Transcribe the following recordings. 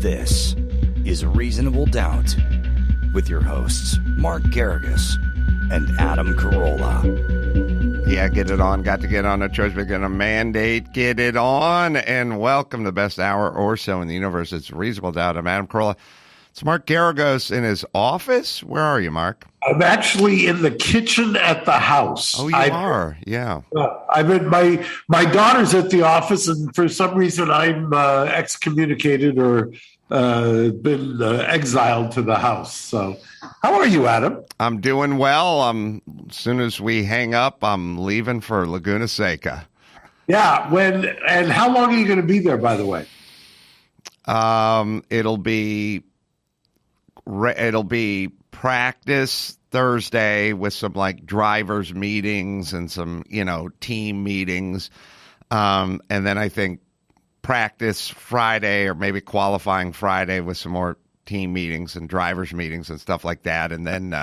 This is Reasonable Doubt with your hosts, Mark Garrigus and Adam Carolla. Yeah, get it on. Got to get on a church. We're going to mandate get it on. And welcome to the best hour or so in the universe. It's Reasonable Doubt. I'm Adam Carolla. It's Mark Garrigus in his office. Where are you, Mark? I'm actually in the kitchen at the house. Oh, you are? Yeah. I'm in my daughter's at the office, and for some reason I'm excommunicated or been exiled to the house. So how are you, Adam? I'm doing well. As soon as we hang up, I'm leaving for Laguna Seca. Yeah. And how long are you going to be there, by the way? It'll be practice Thursday with some like drivers meetings and some, team meetings. And then I think practice Friday or maybe qualifying Friday with some more team meetings and drivers meetings and stuff like that. And then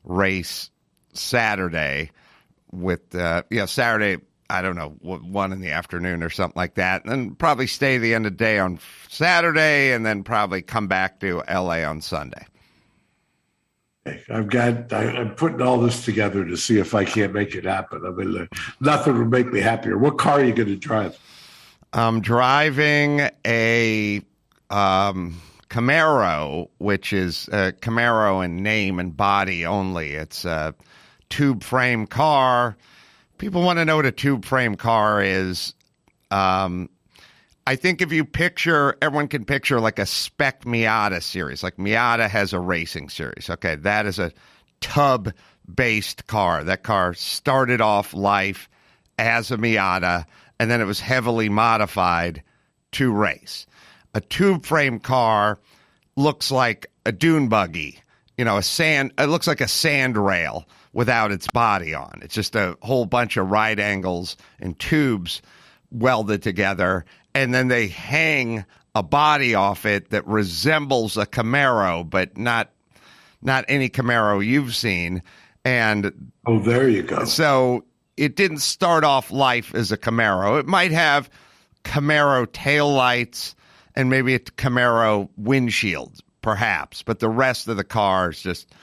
race Saturday with, Saturday, I don't know, 1 in the afternoon or something like that. And then probably stay the end of the day on Saturday and then probably come back to LA on Sunday. I'm putting all this together to see if I can't make it happen. I mean, nothing would make me happier. What car are you going to drive? I'm driving a Camaro, which is a Camaro in name and body only. It's a tube frame car. People want to know what a tube frame car is. I think if you everyone can picture like a spec Miata series. Like Miata has a racing series. Okay, that is a tub-based car. That car started off life as a Miata, and then it was heavily modified to race. A tube frame car looks like a dune buggy. It looks like a sand rail without its body on. It's just a whole bunch of right angles and tubes welded together, and then they hang a body off it that resembles a Camaro, but not any Camaro you've seen. And oh, there you go. So it didn't start off life as a Camaro. It might have Camaro taillights and maybe a Camaro windshield, perhaps, but the rest of the car is just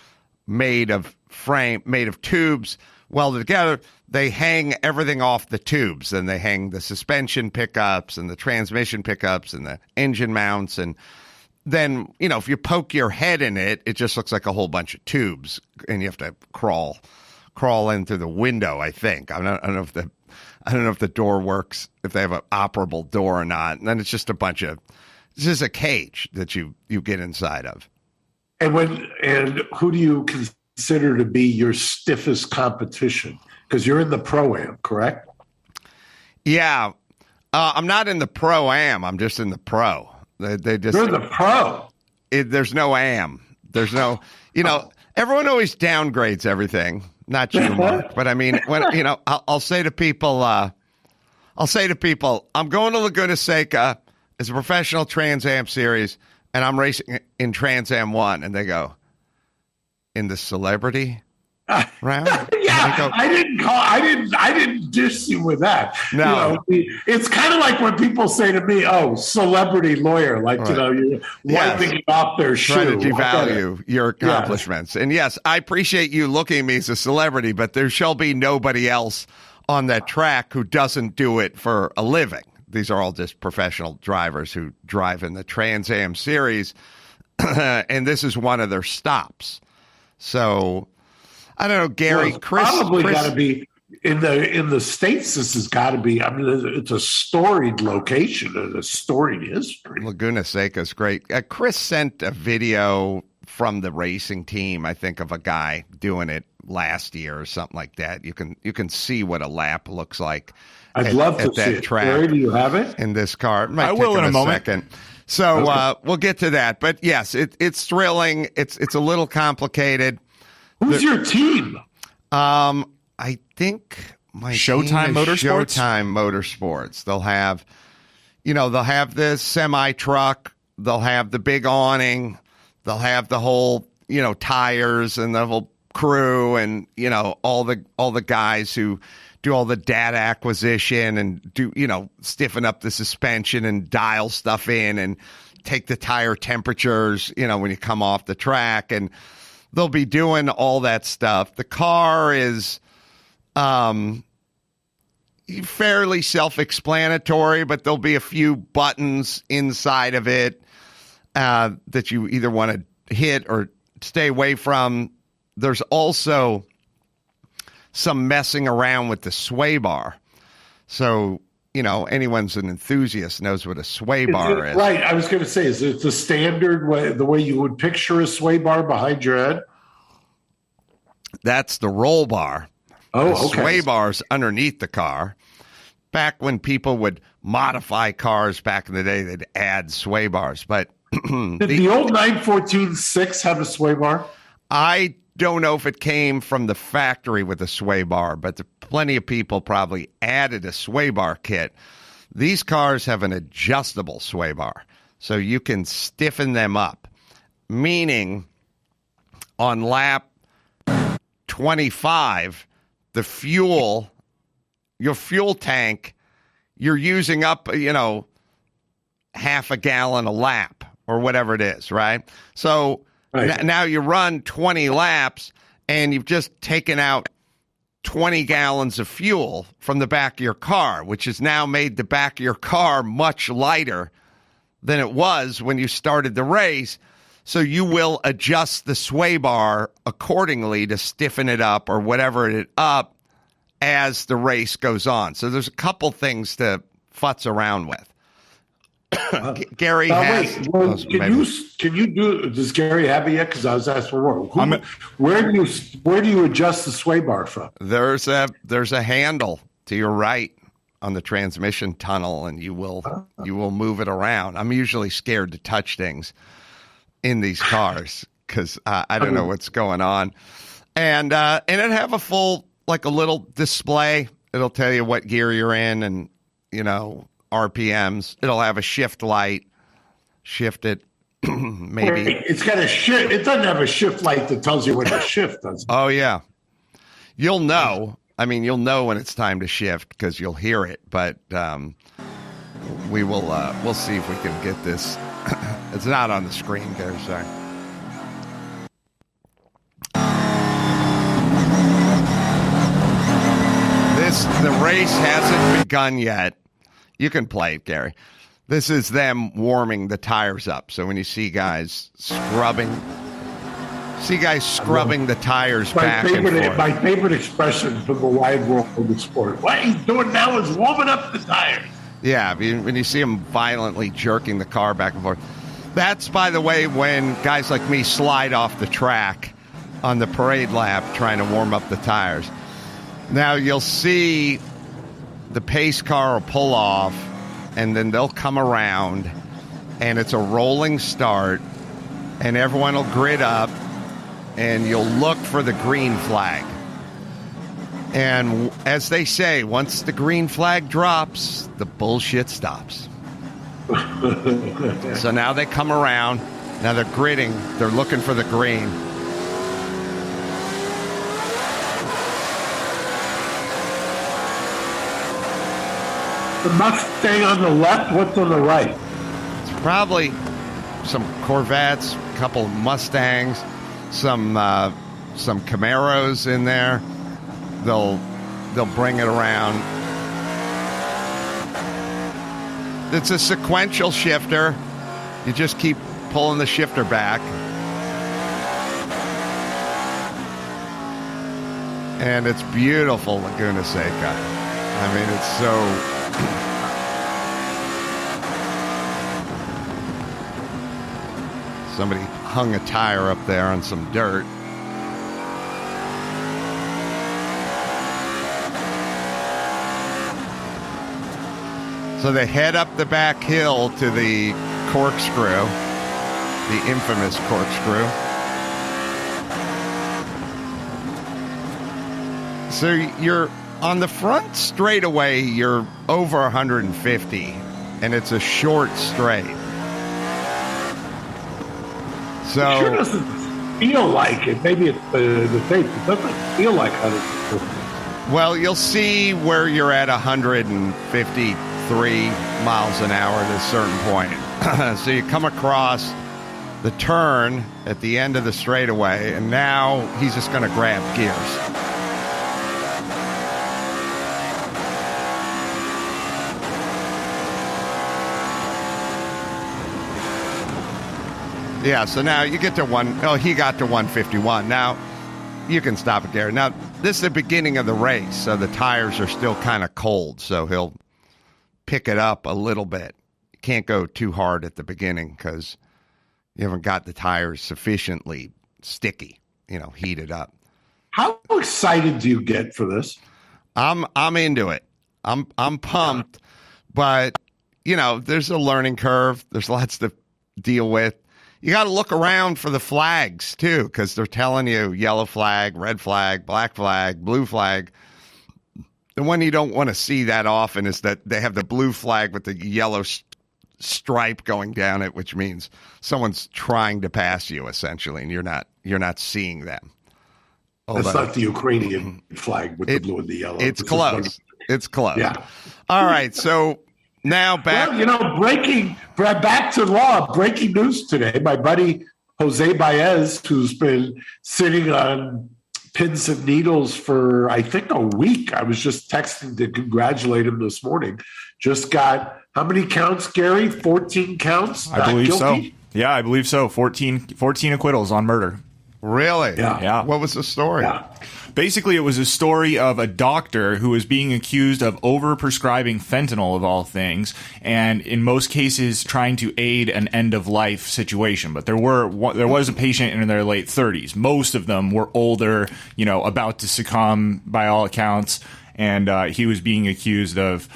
made of tubes welded together. They hang everything off the tubes, and they hang the suspension pickups and the transmission pickups and the engine mounts. And then, if you poke your head in it, it just looks like a whole bunch of tubes, and you have to crawl in through the window, I think. I don't know if the door works, if they have an operable door or not. And then it's just it's just a cage that you get inside of. And who do you consider to be your stiffest competition? Because you're in the Pro-Am, correct? Yeah. I'm not in the Pro-Am. I'm just in the Pro. You're the Pro. There's no Am. There's no, everyone always downgrades everything. Not you, Mark. But I mean, I'll say to people, I'm going to Laguna Seca as a professional Trans Am series, and I'm racing in Trans Am 1. And they go, in the celebrity round? Yeah, I didn't diss you with that. No. It's kind of like when people say to me, "Oh, celebrity lawyer," like right. You're wiping off their shoe. Trying to devalue your accomplishments. And yes, I appreciate you looking at me as a celebrity, but there shall be nobody else on that track who doesn't do it for a living. These are all just professional drivers who drive in the Trans Am series, and this is one of their stops. So, I don't know, Gary. Well, got to be in the States. This has got to be. I mean, it's a storied location and a storied history. Laguna Seca is great. Chris sent a video from the racing team, I think, of a guy doing it last year or something like that. You can see what a lap looks like. I'd love to see it. Track. Where do you have it? In this car. I will in a moment. Second. So okay. We'll get to that. But yes, it's thrilling. It's a little complicated. Who's your team? I think my Showtime team is Motorsports? Showtime Motorsports. They'll have the semi truck. They'll have the big awning. They'll have the whole tires and the whole crew and all the guys who do all the data acquisition and do stiffen up the suspension and dial stuff in and take the tire temperatures, when you come off the track, and they'll be doing all that stuff. The car is fairly self-explanatory, but there'll be a few buttons inside of it that you either want to hit or stay away from. There's also some messing around with the sway bar. So, anyone's an enthusiast knows what a sway bar is. Right. I was going to say, is it the standard way, the way you would picture a sway bar behind your head? That's the roll bar. Oh, the okay. Sway bars underneath the car. Back when people would modify cars back in the day, they'd add sway bars. But did the old 914-6 have a sway bar? I don't know if it came from the factory with a sway bar, but plenty of people probably added a sway bar kit. These cars have an adjustable sway bar, so you can stiffen them up, meaning on lap 25, your fuel tank, you're using up, half a gallon a lap or whatever it is, right? So now you run 20 laps and you've just taken out 20 gallons of fuel from the back of your car, which has now made the back of your car much lighter than it was when you started the race. So you will adjust the sway bar accordingly to stiffen it up or whatever it up as the race goes on. So there's a couple things to futz around with. Gary has. Wait, well, can you do? Does Gary have it yet? Because I was asked for more. Where do you adjust the sway bar from? There's a handle to your right on the transmission tunnel, and you will move it around. I'm usually scared to touch things in these cars because I don't know what's going on, and it have a full a little display. It'll tell you what gear you're in, and RPMs. It'll have a shift light. Shift it, maybe. It's got a shift. It doesn't have a shift light that tells you when to shift, does it? Oh, yeah. You'll know. I mean, you'll know when it's time to shift because you'll hear it. But we'll see if we can get this. It's not on the screen, Gary. Sorry. The race hasn't begun yet. You can play it, Gary. This is them warming the tires up. So when you see guys scrubbing the tires back and forth. My favorite expression from the wide world of sport. What he's doing now is warming up the tires. Yeah, when you see them violently jerking the car back and forth. That's, by the way, when guys like me slide off the track on the parade lap trying to warm up the tires. Now you'll see the pace car will pull off, and then they'll come around, and it's a rolling start, and everyone will grid up, and you'll look for the green flag. And as they say, once the green flag drops, the bullshit stops. So now they come around. Now they're gridding. They're looking for the green. The Mustang on the left, what's on the right? It's probably some Corvettes, a couple Mustangs, some Camaros in there. They'll bring it around. It's a sequential shifter. You just keep pulling the shifter back. And it's beautiful, Laguna Seca. I mean, it's so... Somebody hung a tire up there on some dirt. So they head up the back hill to the corkscrew, the infamous corkscrew. So you're on the front straightaway, you're over 150, and it's a short straight. So it sure doesn't feel like it. Maybe it's the tape. It doesn't feel like 150. Well, you'll see where you're at 153 miles an hour at a certain point. So you come across the turn at the end of the straightaway, and now he's just going to grab gears. Yeah, so now you get to he got to 151. Now you can stop it there. Now, this is the beginning of the race, so the tires are still kind of cold, so he'll pick it up a little bit. You can't go too hard at the beginning because you haven't got the tires sufficiently sticky, heated up. How excited do you get for this? I'm into it. I'm pumped, but there's a learning curve. There's lots to deal with. You got to look around for the flags too, because they're telling you yellow flag, red flag, black flag, blue flag. The one you don't want to see that often is that they have the blue flag with the yellow stripe going down it, which means someone's trying to pass you essentially, and you're not seeing them. That's not the Ukrainian flag with the blue and the yellow. It's close. It's close. Yeah. All right. So now back. Well, back to law. Breaking news today. My buddy Jose Baez, who's been sitting on pins and needles for I think a week. I was just texting to congratulate him this morning. Just got how many counts, Gary? 14 counts. I believe guilty? So. Yeah, I believe so. 14 acquittals on murder. Really? Yeah. What was the story? Yeah. Basically, it was a story of a doctor who was being accused of overprescribing fentanyl, of all things, and in most cases trying to aid an end-of-life situation. But there was a patient in their late 30s. Most of them were older, about to succumb by all accounts, and he was being accused of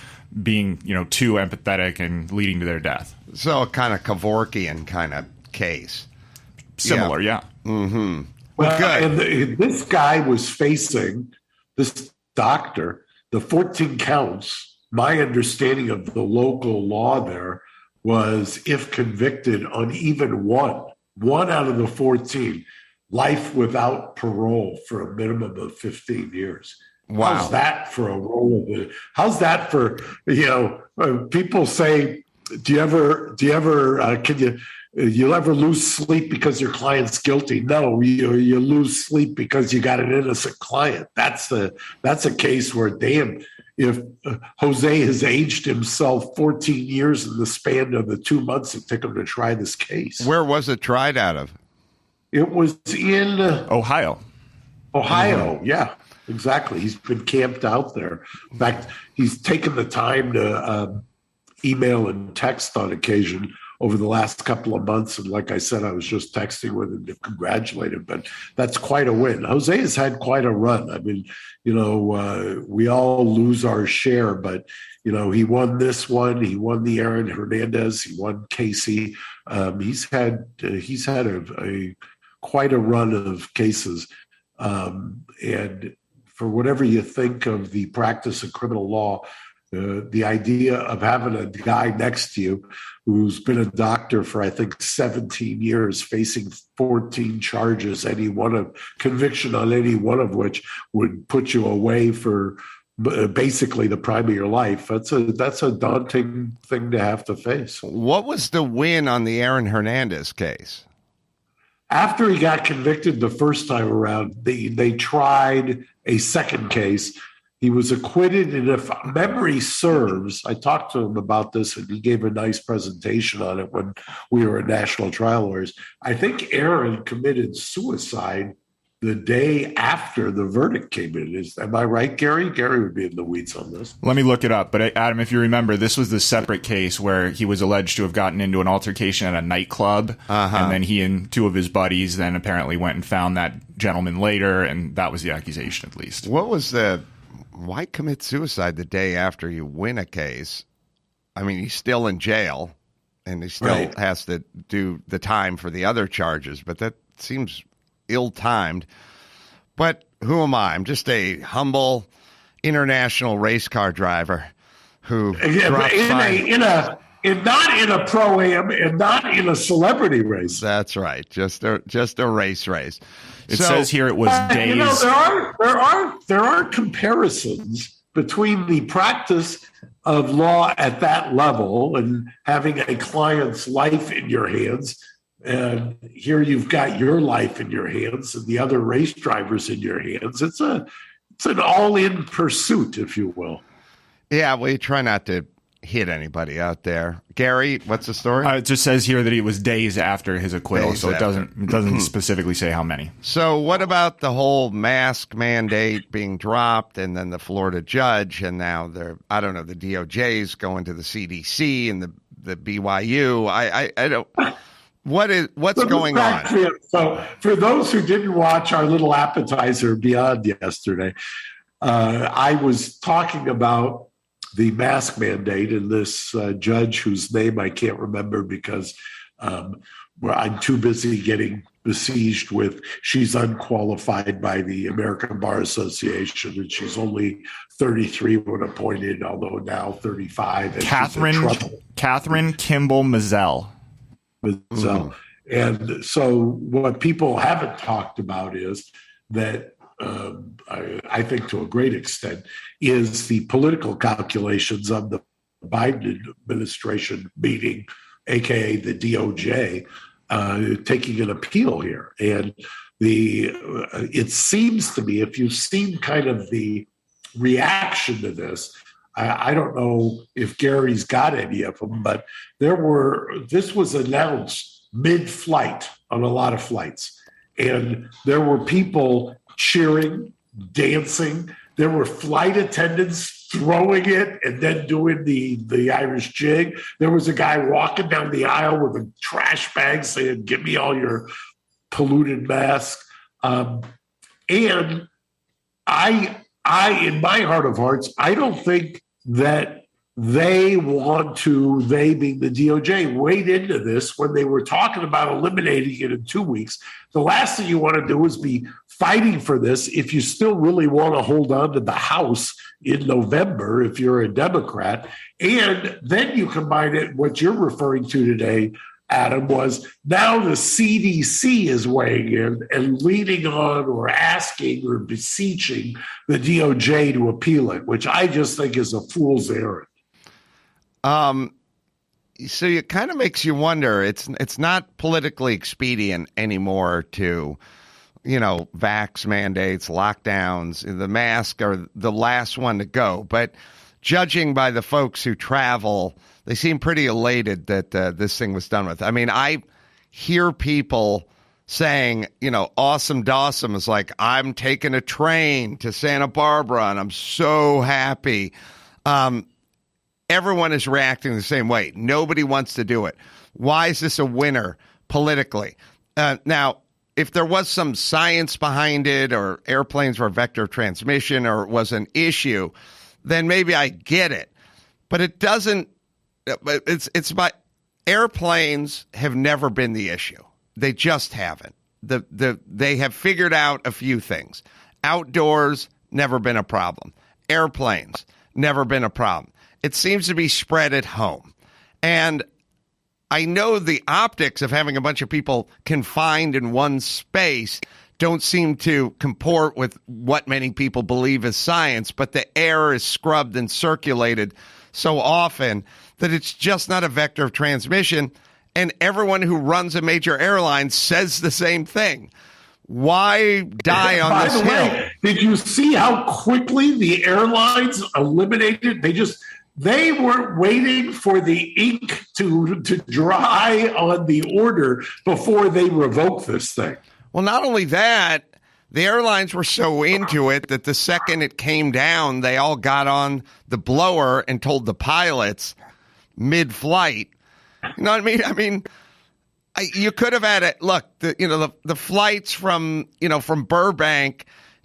being, too empathetic and leading to their death. So kind of Kevorkian kind of case. Similar, yeah. Mm-hmm. Well, good. And this guy was facing, this doctor, the 14 counts. My understanding of the local law there was if convicted on even one out of the 14, life without parole for a minimum of 15 years. Wow. How's that for a role of it? How's that for, people say, do you ever you'll ever lose sleep because your client's guilty? No, you lose sleep because you got an innocent client. That's a case where, damn, if Jose has aged himself 14 years in the span of the 2 months it took him to try this case. Where was it tried out of? It was in Ohio. Mm-hmm. Yeah, exactly. He's been camped out there. In fact, he's taken the time to email and text on occasion over the last couple of months. And like I said, I was just texting with him to congratulate him, but that's quite a win. Jose has had quite a run. I mean, we all lose our share, but, he won this one. He won the Aaron Hernandez. He won Casey. He's had a quite a run of cases. And for whatever you think of the practice of criminal law, the idea of having a guy next to you who's been a doctor for, I think, 17 years, facing 14 charges, conviction on any one of which would put you away for basically the prime of your life. That's a daunting thing to have to face. What was the win on the Aaron Hernandez case? After he got convicted the first time around, they tried a second case. He was acquitted, and if memory serves, I talked to him about this, and he gave a nice presentation on it when we were at National Trial Lawyers. I think Aaron committed suicide the day after the verdict came in. Am I right, Gary? Gary would be in the weeds on this. Let me look it up. But Adam, if you remember, this was the separate case where he was alleged to have gotten into an altercation at a nightclub. And then he and two of his buddies then apparently went and found that gentleman later. And that was the accusation, at least. Why commit suicide the day after you win a case? I mean, he's still in jail, and he still has to do the time for the other charges, but that seems ill-timed. But who am I? I'm just a humble international race car driver who not in a pro-am and not in a celebrity race. That's right. Just a race. It says here it was days. There are comparisons between the practice of law at that level and having a client's life in your hands. And here you've got your life in your hands and the other race drivers in your hands. It's an all-in pursuit, if you will. Yeah, well, you try not to hit anybody out there. Gary, what's the story? It just says here that it was days after his acquittal, so it doesn't specifically say how many. So what about the whole mask mandate being dropped, and then the Florida judge, and now the DOJ's going to the CDC and the BYU? I don't. What's going on? So for those who didn't watch our little appetizer Beyond yesterday, I was talking about the mask mandate and this judge whose name I can't remember because I'm too busy getting besieged with she's unqualified by the American Bar Association and she's only 33 when appointed, although now 35. And Catherine Kimball Mazzell. And so what people haven't talked about is that I think to a great extent, is the political calculations of the Biden administration meeting, aka the DOJ, taking an appeal here. And it seems to me, if you've seen kind of the reaction to this, I don't know if Gary's got any of them, but this was announced mid-flight on a lot of flights. And there were people cheering, dancing. There were flight attendants throwing it and then doing the Irish jig. There was a guy walking down the aisle with a trash bag saying, "Give me all your polluted masks." And I, in my heart of hearts, I don't think that they being the DOJ, wade into this when they were talking about eliminating it in 2 weeks. The last thing you want to do is be fighting for this if you still really want to hold on to the House in November, if you're a Democrat. And then you combine it, what you're referring to today, Adam, was now the CDC is weighing in and leaning on or asking or beseeching the DOJ to appeal it, which I just think is a fool's errand. So it kind of makes you wonder. It's not politically expedient anymore to, vax mandates, lockdowns. The masks are the last one to go. But judging by the folks who travel, they seem pretty elated that this thing was done with. I mean, I hear people saying, awesome Dawson is like, I'm taking a train to Santa Barbara and I'm so happy. Everyone is reacting the same way. Nobody wants to do it. Why is this a winner politically? Now, if there was some science behind it or airplanes were vector of transmission or it was an issue, then maybe I get it. But it doesn't. It's about airplanes have never been the issue. They just haven't. They have figured out a few things. Outdoors, never been a problem. Airplanes, never been a problem. It seems to be spread at home. And I know the optics of having a bunch of people confined in one space don't seem to comport with what many people believe is science, but the air is scrubbed and circulated so often that it's just not a vector of transmission. And everyone who runs a major airline says the same thing. Why die on this hill? By the way, did you see how quickly the airlines eliminated? They weren't waiting for the ink to dry on the order before they revoked this thing. Well, not only that, the airlines were so into it that the second it came down, they all got on the blower and told the pilots mid-flight. You know what I mean? I mean, you could have had it. Look, the flights from Burbank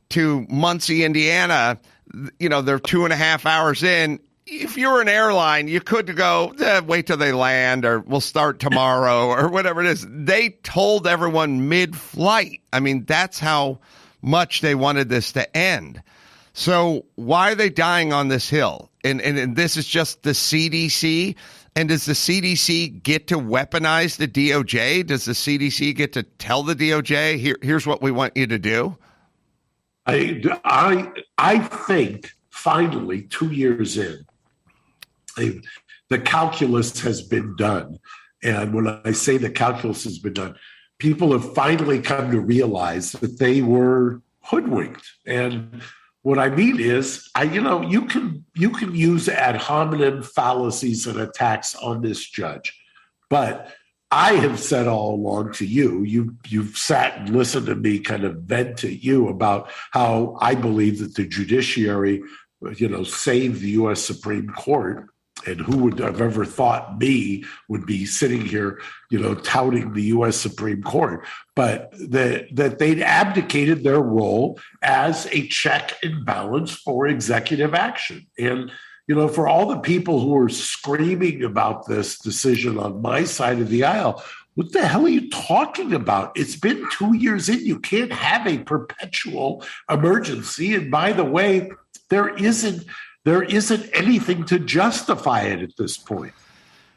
to Muncie, Indiana, they're 2.5 hours in. If you're an airline, you could go, wait till they land, or we'll start tomorrow, or whatever it is. They told everyone mid-flight. I mean, that's how much they wanted this to end. So why are they dying on this hill? And this is just the CDC. And does the CDC get to weaponize the DOJ? Does the CDC get to tell the DOJ, here's what we want you to do? I think finally, 2 years in, the calculus has been done. And when I say the calculus has been done, people have finally come to realize that they were hoodwinked. And what I mean is, you can use ad hominem fallacies and attacks on this judge, but I have said all along to you've sat and listened to me kind of vent at you about how I believe that the judiciary, saved the U.S. Supreme Court. And who would have ever thought me would be sitting here, touting the U.S. Supreme Court, but that they'd abdicated their role as a check and balance for executive action. And, for all the people who are screaming about this decision on my side of the aisle, what the hell are you talking about? It's been 2 years in. You can't have a perpetual emergency. And by the way, there isn't anything to justify it at this point.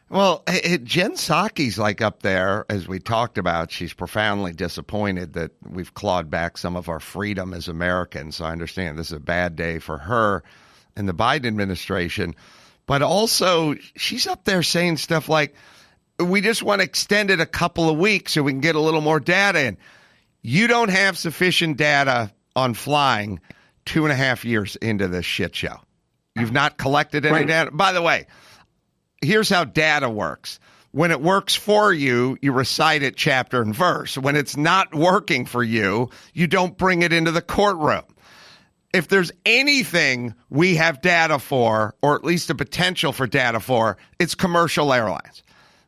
Well, Jen Psaki's like up there, as we talked about. She's profoundly disappointed that we've clawed back some of our freedom as Americans. So I understand this is a bad day for her and the Biden administration. But also, she's up there saying stuff like, we just want to extend it a couple of weeks so we can get a little more data in. You don't have sufficient data on flying 2.5 years into this shit show. You've not collected any data. By the way, here's how data works. When it works for you, you recite it chapter and verse. When it's not working for you, you don't bring it into the courtroom. If there's anything we have data for, or at least a potential for data for, it's commercial airlines.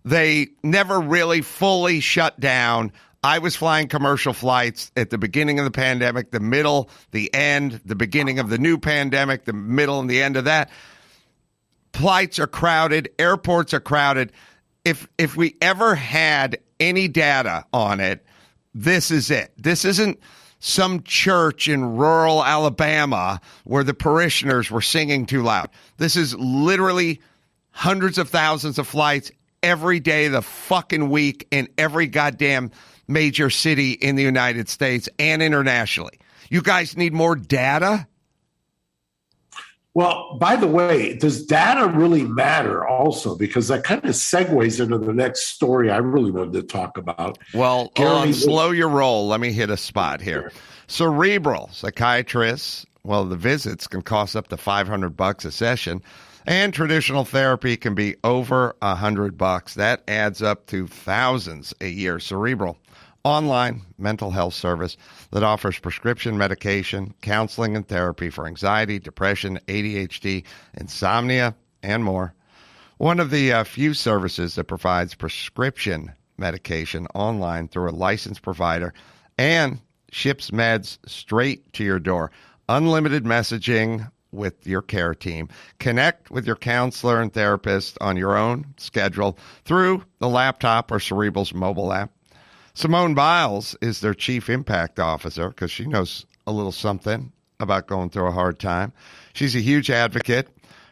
They never really fully shut down. I was flying commercial flights at the beginning of the pandemic, the middle, the end, the beginning of the new pandemic, the middle and the end of that. Flights are crowded. Airports are crowded. If we ever had any data on it, this is it. This isn't some church in rural Alabama where the parishioners were singing too loud. This is literally hundreds of thousands of flights every day of the fucking week in every goddamn major city in the United States and internationally. You guys need more data? Well, by the way, does data really matter also? Because that kind of segues into the next story I really wanted to talk about. Well, slow your roll. Let me hit a spot here. Cerebral psychiatrists, well, the visits can cost up to $500 a session, and traditional therapy can be over $100. That adds up to thousands a year. Cerebral, online mental health service that offers prescription medication, counseling, and therapy for anxiety, depression, ADHD, insomnia, and more. One of the few services that provides prescription medication online through a licensed provider and ships meds straight to your door. Unlimited messaging with your care team. Connect with your counselor and therapist on your own schedule through the laptop or Cerebral's mobile app. Simone Biles is their chief impact officer because she knows a little something about going through a hard time. She's a huge advocate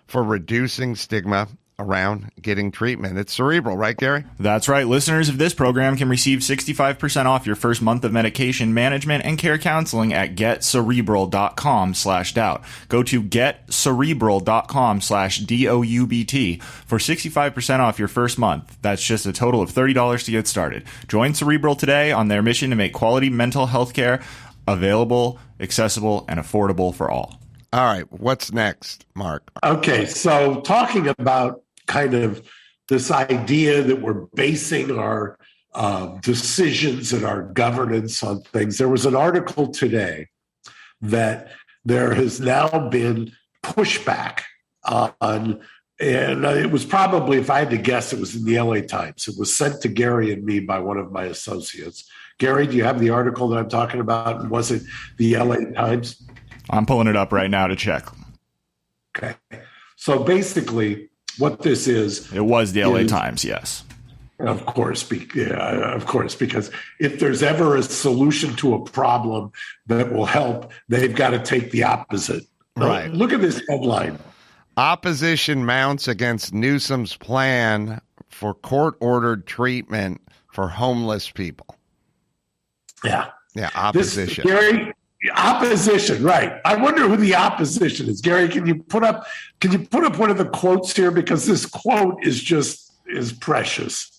for reducing stigma around getting treatment. It's Cerebral, right, Gary? That's right. Listeners of this program can receive 65% off your first month of medication management and care counseling at getcerebral.com/doubt. Go to getcerebral.com/DOUBT for 65% off your first month. That's just a total of $30 to get started. Join Cerebral today on their mission to make quality mental health care available, accessible, and affordable for all. All right. What's next, Mark? Okay. So talking about kind of this idea that we're basing our decisions and our governance on things. There was an article today that there has now been pushback on, and it was probably, if I had to guess, it was in the LA Times. It was sent to Gary and me by one of my associates. Gary, do you have the article that I'm talking about? And was it the LA Times? I'm pulling it up right now to check. Okay. So basically what this is... It was the LA Times, yes. Of course, because if there's ever a solution to a problem that will help, they've got to take the opposite. Right. Look at this headline. Opposition mounts against Newsom's plan for court-ordered treatment for homeless people. Yeah. Yeah, opposition. Gary, Opposition, right? I wonder who the opposition is. Gary, can you put up one of the quotes here, because this quote is precious.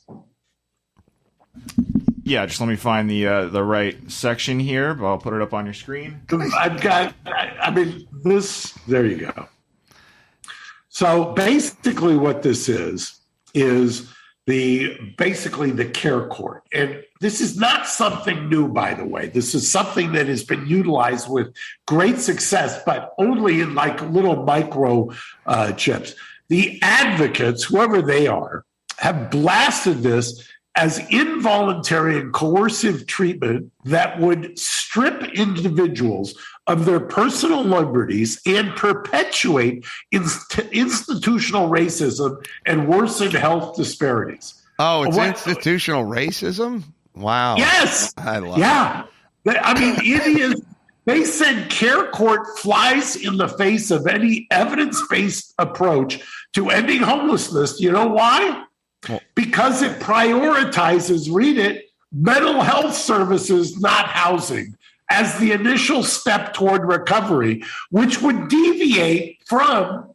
Yeah, just let me find the right section here, but I'll put it up on your screen. I've got. I mean, this. There you go. So basically, what this is basically the care court, and this is not something new, by the way. This is something that has been utilized with great success, but only in like little micro chips. The advocates, whoever they are, have blasted this as involuntary and coercive treatment that would strip individuals of their personal liberties and perpetuate institutional racism and worsen health disparities. Oh, it's institutional racism? Wow. Yes. I love it. I mean, it is. They said care court flies in the face of any evidence-based approach to ending homelessness. You know why? Because it prioritizes, read it, mental health services, not housing, as the initial step toward recovery, which would deviate from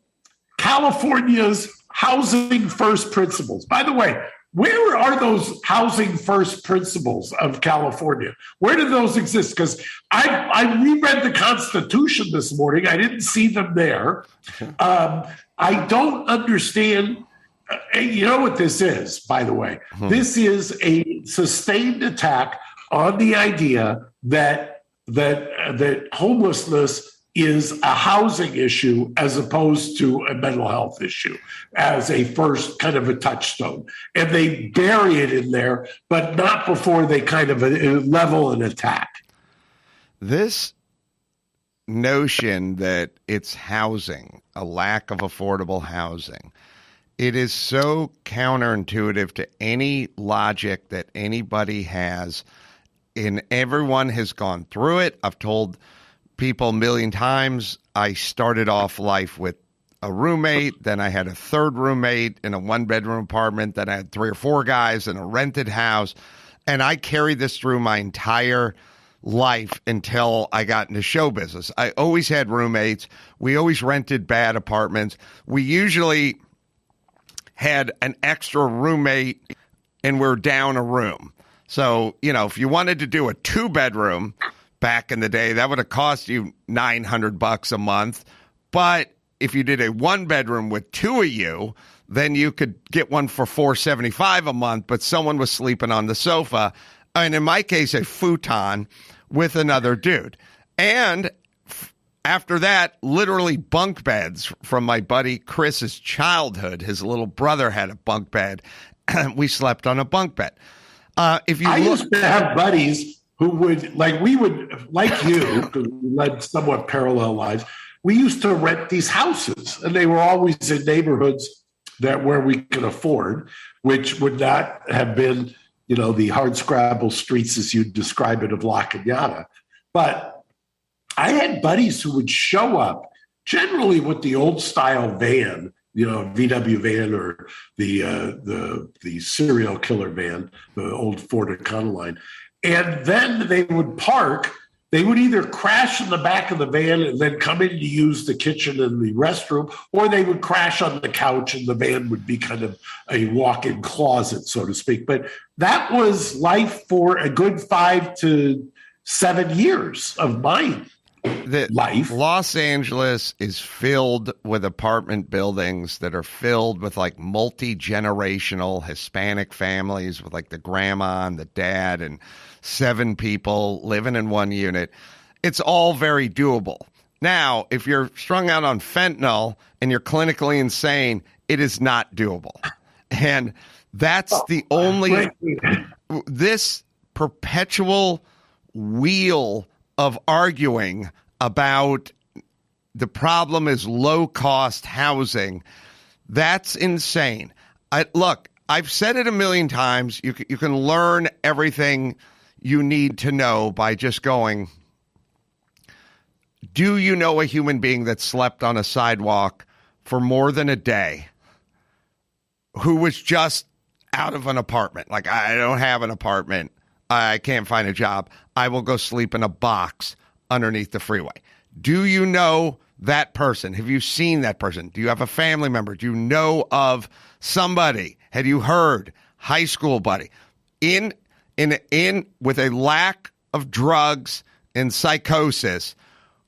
California's housing first principles. By the way, where are those housing first principles of California? Where do those exist? Because I reread the Constitution this morning. I didn't see them there. I don't understand. You know what this is, by the way? This is a sustained attack on the idea that homelessness is a housing issue as opposed to a mental health issue as a first kind of a touchstone. And they bury it in there, but not before they kind of level an attack. This notion that it's housing, a lack of affordable housing, it is so counterintuitive to any logic that anybody has, and everyone has gone through it. I've told people a million times, I started off life with a roommate, then I had a third roommate in a one-bedroom apartment, then I had 3 or 4 guys in a rented house, and I carried this through my entire life until I got into show business. I always had roommates. We always rented bad apartments. We usually had an extra roommate and we're down a room. So, you know, if you wanted to do a 2-bedroom back in the day, that would have cost you $900 a month. But if you did a 1-bedroom with 2 of you, then you could get one for $475 a month, but someone was sleeping on the sofa. And in my case, a futon with another dude. And after that, literally bunk beds from my buddy Chris's childhood. His little brother had a bunk bed. We slept on a bunk bed. I used to have buddies who would, like you, because we led somewhat parallel lives. We used to rent these houses, and they were always in neighborhoods where we could afford, which would not have been, you know, the hardscrabble streets as you describe it of La Cañada. But I had buddies who would show up generally with the old style van, you know, VW van or the serial killer van, the old Ford Econoline. And then they would park. They would either crash in the back of the van and then come in to use the kitchen and the restroom, or they would crash on the couch and the van would be kind of a walk-in closet, so to speak. But that was life for a good 5 to 7 years of mine. Life. Los Angeles is filled with apartment buildings that are filled with like multi-generational Hispanic families with like the grandma and the dad and 7 people living in one unit. It's all very doable. Now, if you're strung out on fentanyl and you're clinically insane, it is not doable. And that's the only, this perpetual wheel of arguing about the problem is low-cost housing. That's insane. Look, I've said it a million times. You can learn everything you need to know by just going, do you know a human being that slept on a sidewalk for more than a day who was just out of an apartment? Like, I don't have an apartment. I can't find a job. I will go sleep in a box underneath the freeway. Do you know that person? Have you seen that person? Do you have a family member? Do you know of somebody? Have you heard? High school buddy in with a lack of drugs and psychosis.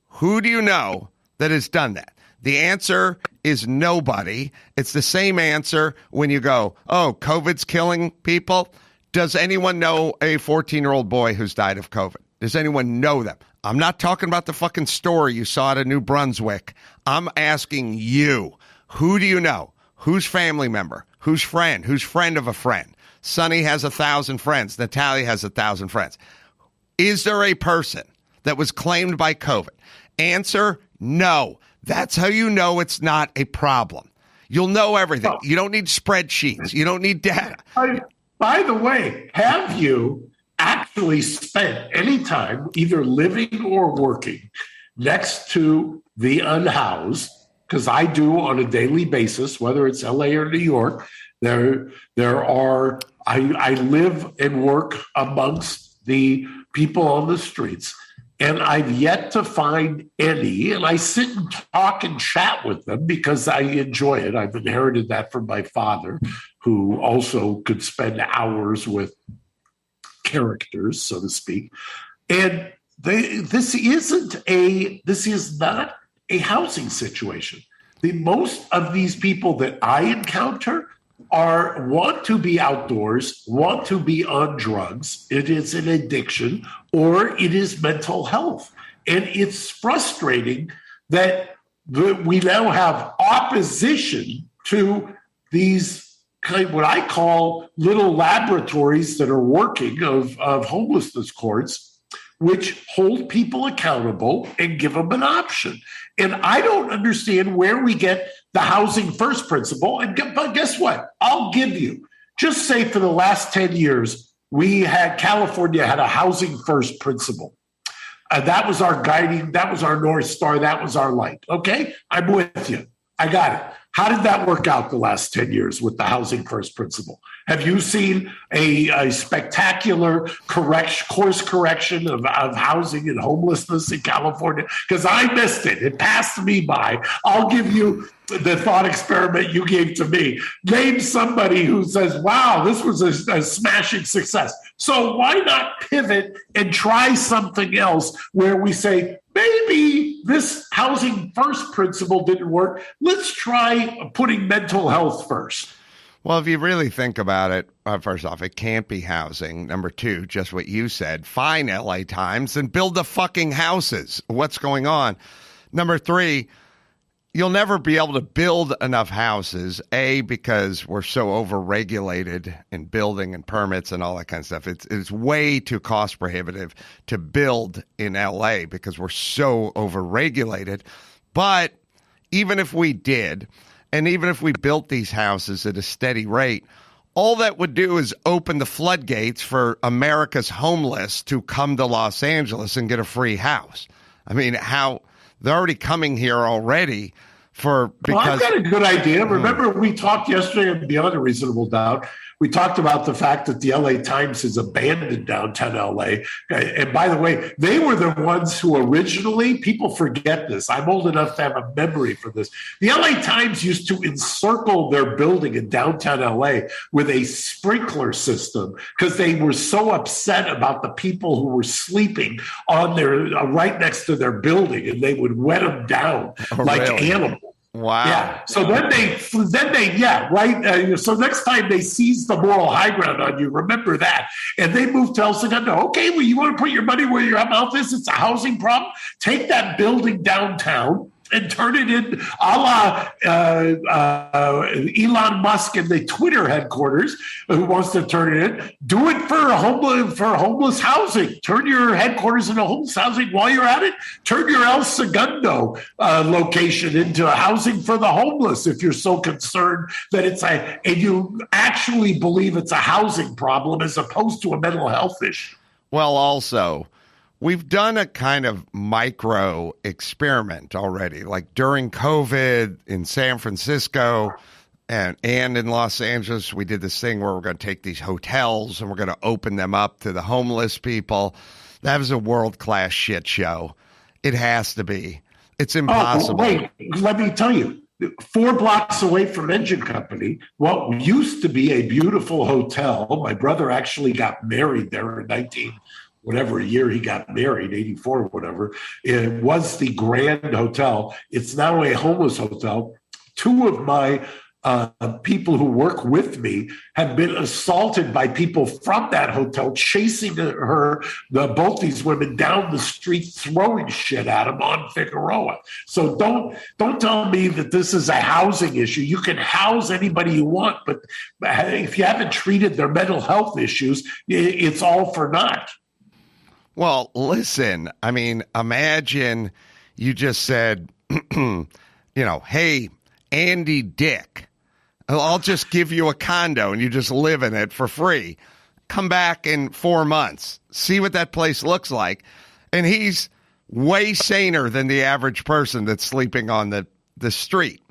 Who do you know that has done that? The answer is nobody. It's the same answer when you go, oh, COVID's killing people. Does anyone know a 14-year-old boy who's died of COVID? Does anyone know them? I'm not talking about the fucking story you saw at New Brunswick. I'm asking you, who do you know? Whose family member? Whose friend? Whose friend of a friend? Sonny has 1,000 friends. Natalia has 1,000 friends. Is there a person that was claimed by COVID? Answer, no. That's how you know it's not a problem. You'll know everything. You don't need spreadsheets. You don't need data. By the way, have you actually spent any time either living or working next to the unhoused? Because I do on a daily basis, whether it's LA or New York. I live and work amongst the people on the streets, and I've yet to find any, and I sit and talk and chat with them because I enjoy it. I've inherited that from my father, who also could spend hours with characters, so to speak. And this is not a housing situation. Most of these people that I encounter want to be outdoors, want to be on drugs. It is an addiction, or it is mental health. And it's frustrating that we now have opposition to these what I call little laboratories that are working of homelessness courts, which hold people accountable and give them an option. And I don't understand where we get the housing first principle. But guess what? I'll give you. Just say for the last 10 years, California had a housing first principle. That was our guiding, that was our North Star, that was our light. Okay? I'm with you. I got it. How did that work out the last 10 years with the housing first principle? Have you seen a spectacular course correction of housing and homelessness in California? Because I missed it. It passed me by. I'll give you the thought experiment you gave to me. Name somebody who says, wow, this was a smashing success. So why not pivot and try something else where we say, maybe this housing first principle didn't work. Let's try putting mental health first. Well, if you really think about it, first off, it can't be housing. Number two, just what you said, fine LA Times and build the fucking houses. What's going on? Number three, you'll never be able to build enough houses, A, because we're so overregulated in building and permits and all that kind of stuff. It's way too cost prohibitive to build in LA because we're so overregulated. But even if we did, and even if we built these houses at a steady rate, all that would do is open the floodgates for America's homeless to come to Los Angeles and get a free house. I mean, they're already coming here already because I've got a good idea. Remember, we talked yesterday on Beyond a Reasonable Doubt. We talked about the fact that the LA Times has abandoned downtown LA. And by the way, they were the ones who originally, people forget this. I'm old enough to have a memory for this. The LA Times used to encircle their building in downtown LA with a sprinkler system because they were so upset about the people who were sleeping on right next to their building, and they would wet them down animals. Wow. Yeah. So right. So next time they seize the moral high ground on you, remember that. And they moved to El Segundo. Okay, well, you want to put your money where your mouth is? It's a housing problem. Take that building downtown and turn it in a la Elon Musk and the Twitter headquarters, who wants to turn it in. Do it for homeless housing. Turn your headquarters into homeless housing. While you're at it, turn your El Segundo location into a housing for the homeless if you're so concerned that and you actually believe it's a housing problem as opposed to a mental health issue. Well, also, we've done a kind of micro experiment already, like during COVID in San Francisco and in Los Angeles. We did this thing where we're going to take these hotels and we're going to open them up to the homeless people. That was a world-class shit show. It has to be. It's Oh, impossible. wait, let me tell you. 4 blocks away from Engine Company, what used to be a beautiful hotel. My brother actually got married there in 19 whatever year he got married, 84 or whatever. It was the Grand Hotel. It's now a homeless hotel. 2 of my people who work with me have been assaulted by people from that hotel, chasing both these women down the street, throwing shit at them on Figueroa. So don't tell me that this is a housing issue. You can house anybody you want, but if you haven't treated their mental health issues, it's all for naught. Well, listen, I mean, imagine you just said, hey, Andy Dick, I'll just give you a condo and you just live in it for free. Come back in 4 months. See what that place looks like. And he's way saner than the average person that's sleeping on the street.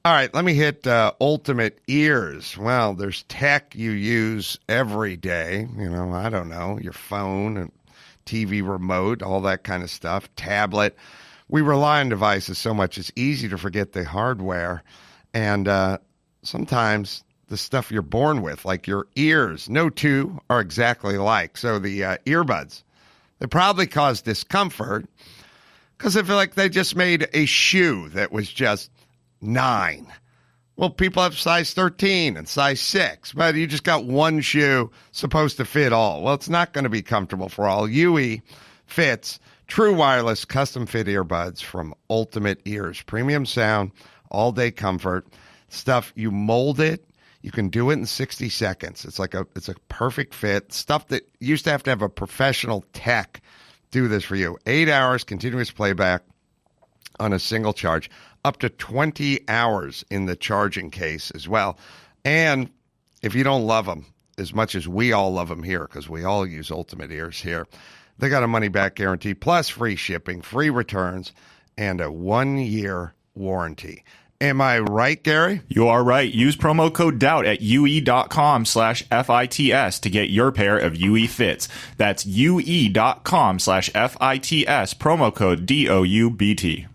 All right, let me hit ultimate ears. Well, there's tech you use every day. I don't know, your phone and TV remote, all that kind of stuff, tablet. We rely on devices so much, it's easy to forget the hardware. And sometimes the stuff you're born with, like your ears, no two are exactly alike. So the earbuds, they probably cause discomfort because I feel like they just made a shoe that was just 9. Well, people have size 13 and size 6, but you just got one shoe supposed to fit all. Well, it's not going to be comfortable for all. UE fits true wireless custom fit earbuds from Ultimate Ears. Premium sound, all-day comfort. Stuff, you mold it, you can do it in 60 seconds. It's a perfect fit. Stuff that used to have a professional tech do this for you. 8 hours continuous playback on a single charge. Up to 20 hours in the charging case as well. And if you don't love them as much as we all love them here, because we all use Ultimate Ears here, they got a money-back guarantee, plus free shipping, free returns, and a 1-year warranty. Am I right, Gary? You are right. Use promo code DOUBT at UE.com/FITS to get your pair of UE fits. That's UE.com/FITS, promo code DOUBT.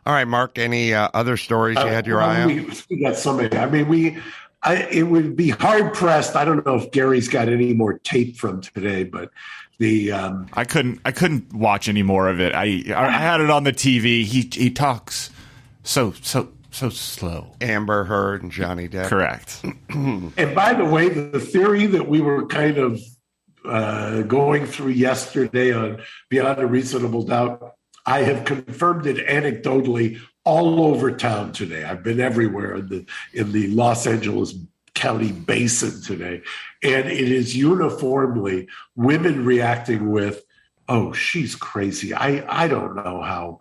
All right, Mark, any other stories you had your eye on? We got so many. I mean, it would be hard-pressed. I don't know if Gary's got any more tape from today, but I couldn't watch any more of it. I had it on the TV. He talks so slow. Amber Heard and Johnny Depp. Correct. And by the way, the theory that we were kind of going through yesterday on Beyond a Reasonable Doubt, I have confirmed it anecdotally all over town today. I've been everywhere in the Los Angeles County basin today, and it is uniformly women reacting with, "Oh, she's crazy. I don't know how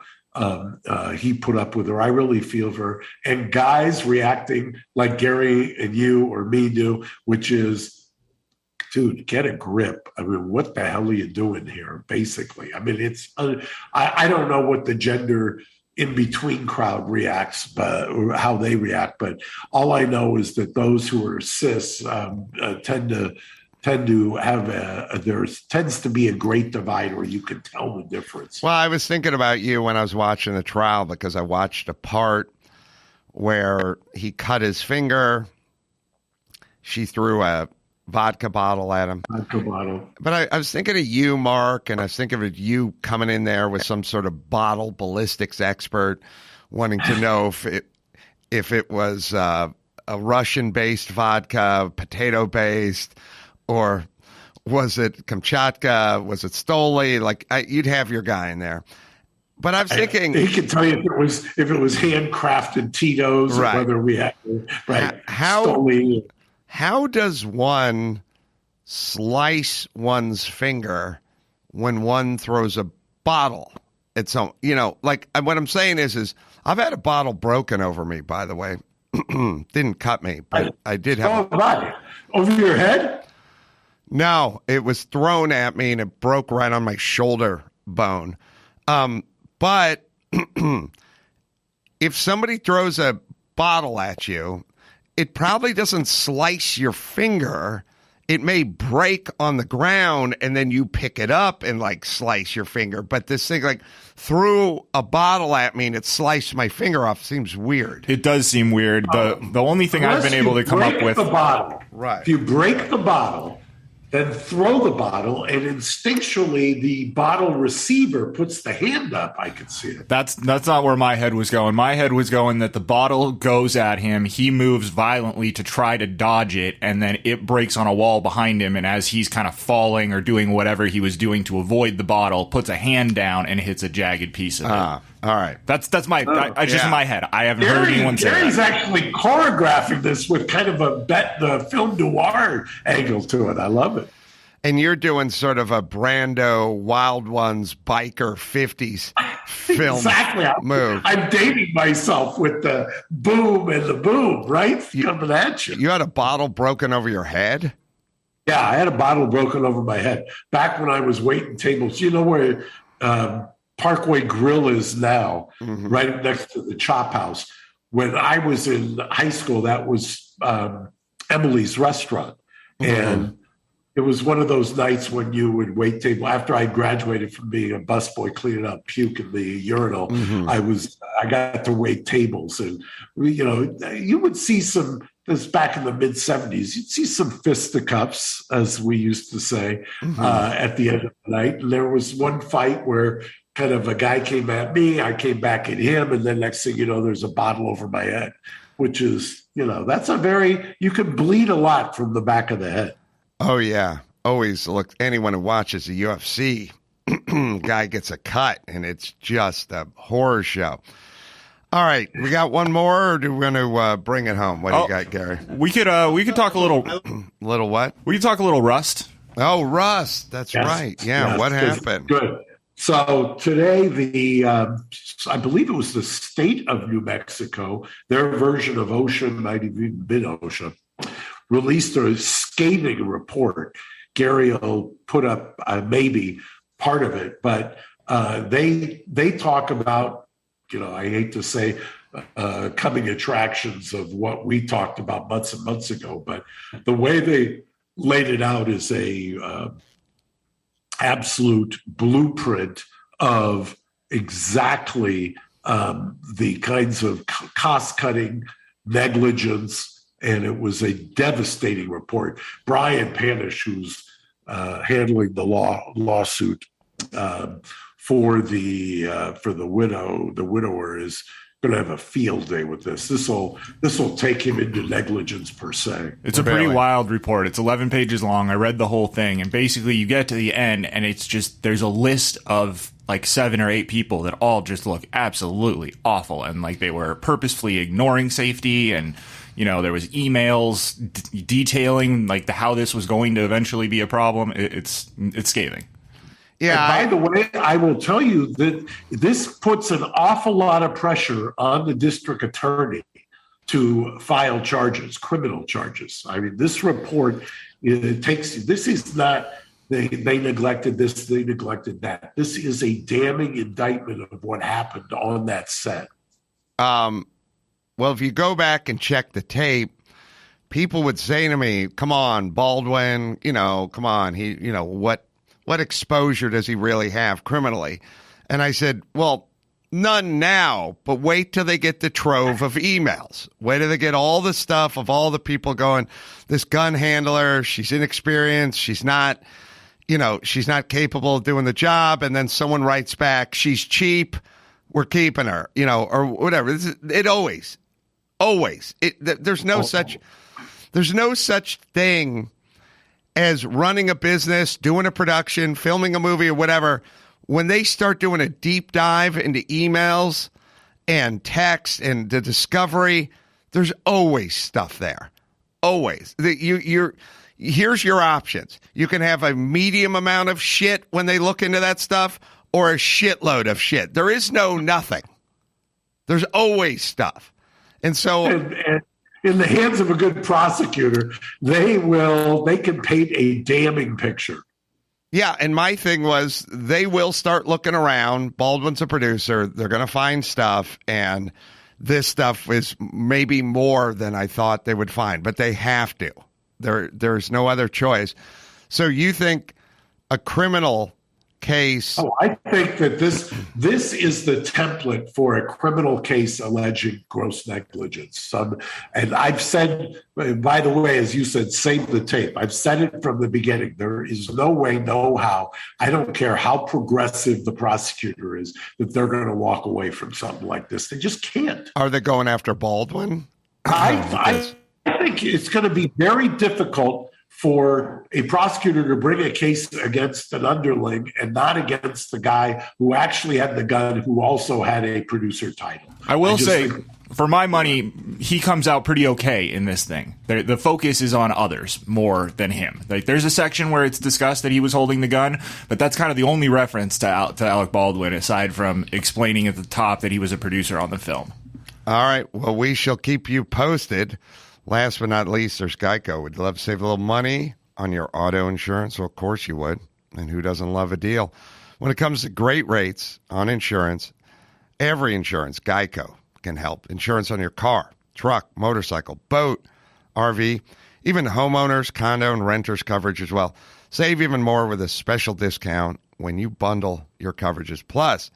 he put up with her. I really feel for her." And guys reacting like Gary and you or me do, which is, dude, get a grip. I mean, what the hell are you doing here, basically? I mean, it's I don't know what the gender in-between crowd reacts, or how they react, but all I know is that those who are cis tend to have there tends to be a great divide where you can tell the difference. Well, I was thinking about you when I was watching the trial, because I watched a part where he cut his finger. She threw a vodka bottle at him. Vodka bottle. But I was thinking of you, Mark, and I was thinking of you coming in there with some sort of bottle ballistics expert, wanting to know if it was a Russian-based vodka, potato-based, or was it Kamchatka? Was it Stoli? Like, you'd have your guy in there. But I was thinking, he could tell you if it was handcrafted Tito's, right, or whether we had Stoli. How does one slice one's finger when one throws a bottle? It's like, what I'm saying is I've had a bottle broken over me, by the way. Didn't cut me, but I did have. Over your head? No, it was thrown at me and it broke right on my shoulder bone. But if somebody throws a bottle at you, it probably doesn't slice your finger. it may break on the ground and then you pick it up and like slice your finger. But this thing like threw a bottle at me and it sliced my finger off. Seems weird. It does seem weird. The only thing I've been able to come up with. The bottle, right. If you break the bottle, then throw the bottle, and instinctually the bottle receiver puts the hand up. I could see it. That's not where my head was going. My head was going that the bottle goes at him, he moves violently to try to dodge it, and then it breaks on a wall behind him, and as he's kind of falling or doing whatever he was doing to avoid the bottle, puts a hand down and hits a jagged piece of it. All right. That's my just in my head. I haven't heard anyone say that. Gary's actually choreographing this with kind of the film noir angle to it. I love it. And you're doing sort of a Brando Wild Ones biker 50s film exactly. move. I'm dating myself with the boom and the boom, right? Coming at you. You had a bottle broken over your head? Yeah, I had a bottle broken over my head. Back when I was waiting tables, you know where Parkway Grill is now, right next to the Chop House. When I was in high school, that was Emily's restaurant. And it was one of those nights when you would wait table. After I graduated from being a busboy cleaning up puke in the urinal, I got to wait tables. And, you would see this back in the mid 70s, you'd see some fisticuffs, as we used to say, at the end of the night. And there was one fight where kind of a guy came at me, I came back at him, and then next thing you know, there's a bottle over my head, which is, that's you can bleed a lot from the back of the head. Oh, yeah. Always look, anyone who watches the UFC, guy gets a cut, and it's just a horror show. All right. We got one more, or do we want to bring it home? What do you got, Gary? We could talk a little. Little what? We could talk a little Rust. Oh, Rust. That's right. Yeah. Yes, what happened? Good. So today, I believe it was the state of New Mexico, their version of OSHA, might have even been OSHA, released a scathing report. Gary will put up maybe part of it, but they talk about, I hate to say coming attractions of what we talked about months and months ago, but the way they laid it out is a absolute blueprint of exactly the kinds of cost-cutting, negligence, and it was a devastating report. Brian Panish, who's handling the lawsuit for the widower, is going to have a field day with this. This will take him into negligence per se. It's a pretty wild report. It's 11 pages long. I read the whole thing, and basically you get to the end, and it's just there's a list of like 7 or 8 people that all just look absolutely awful, and like they were purposefully ignoring safety, and there was emails detailing like how this was going to eventually be a problem. It's scathing. Yeah. And by the way, I will tell you that this puts an awful lot of pressure on the district attorney to file charges, criminal charges. I mean, this report, this is not, they neglected this, they neglected that. This is a damning indictment of what happened on that set. Well, if you go back and check the tape, people would say to me, come on, Baldwin, come on, what exposure does he really have criminally? And I said, well, none now, but wait till they get the trove of emails. Wait till they get all the stuff of all the people going, this gun handler, she's inexperienced, she's not capable of doing the job. And then someone writes back, she's cheap, we're keeping her, or whatever. There's no such thing as running a business, doing a production, filming a movie or whatever. When they start doing a deep dive into emails and text and the discovery, there's always stuff there. Always. Here's your options. You can have a medium amount of shit when they look into that stuff, or a shitload of shit. There is no nothing. There's always stuff. And so and in the hands of a good prosecutor, they can paint a damning picture. Yeah, and my thing was they will start looking around. Baldwin's a producer. They're going to find stuff, and this stuff is maybe more than I thought they would find, but they have to. There's no other choice. So you think a criminal case? Oh, I think that this is the template for a criminal case alleging gross negligence. And I've said, by the way, as you said, save the tape. I've said it from the beginning. There is no way, no how. I don't care how progressive the prosecutor is, that they're going to walk away from something like this. They just can't. Are they going after Baldwin? I think it's going to be very difficult for a prosecutor to bring a case against an underling and not against the guy who actually had the gun, who also had a producer title. I will say, for my money, he comes out pretty okay in this thing. The focus is on others more than him. Like, there's a section where it's discussed that he was holding the gun, but that's kind of the only reference to Alec Baldwin, aside from explaining at the top that he was a producer on the film. All right. Well, we shall keep you posted. Last but not least, there's Geico. Would you love to save a little money on your auto insurance? Well, of course you would. And who doesn't love a deal? When it comes to great rates on insurance, every insurance, Geico can help. Insurance on your car, truck, motorcycle, boat, RV, even homeowners, condo, and renters coverage as well. Save even more with a special discount when you bundle your coverages. Plus,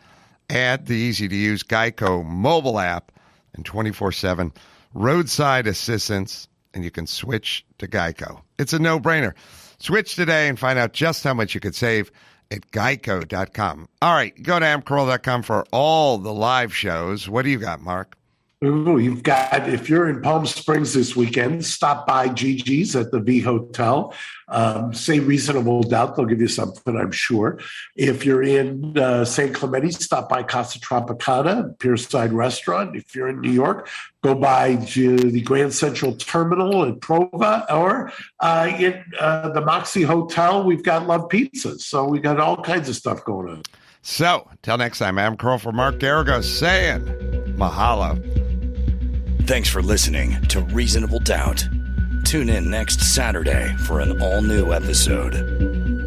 add the easy-to-use Geico mobile app and 24/7 roadside assistance, and you can switch to Geico. It's a no-brainer. Switch today and find out just how much you could save at geico.com. All right, go to amcarolla.com for all the live shows. What do you got, Mark? Ooh, you've got, if you're in Palm Springs this weekend, stop by Gigi's at the V Hotel. Say Reasonable Doubt. They'll give you something, I'm sure. If you're in San Clemente, stop by Casa Tropicana, Pierside Restaurant. If you're in New York, go by the Grand Central Terminal in Prova, or in the Moxie Hotel, we've got Love Pizzas. So we got all kinds of stuff going on. So, till next time, I'm Carolla for Mark Garagos saying mahalo. Thanks for listening to Reasonable Doubt. Tune in next Saturday for an all-new episode.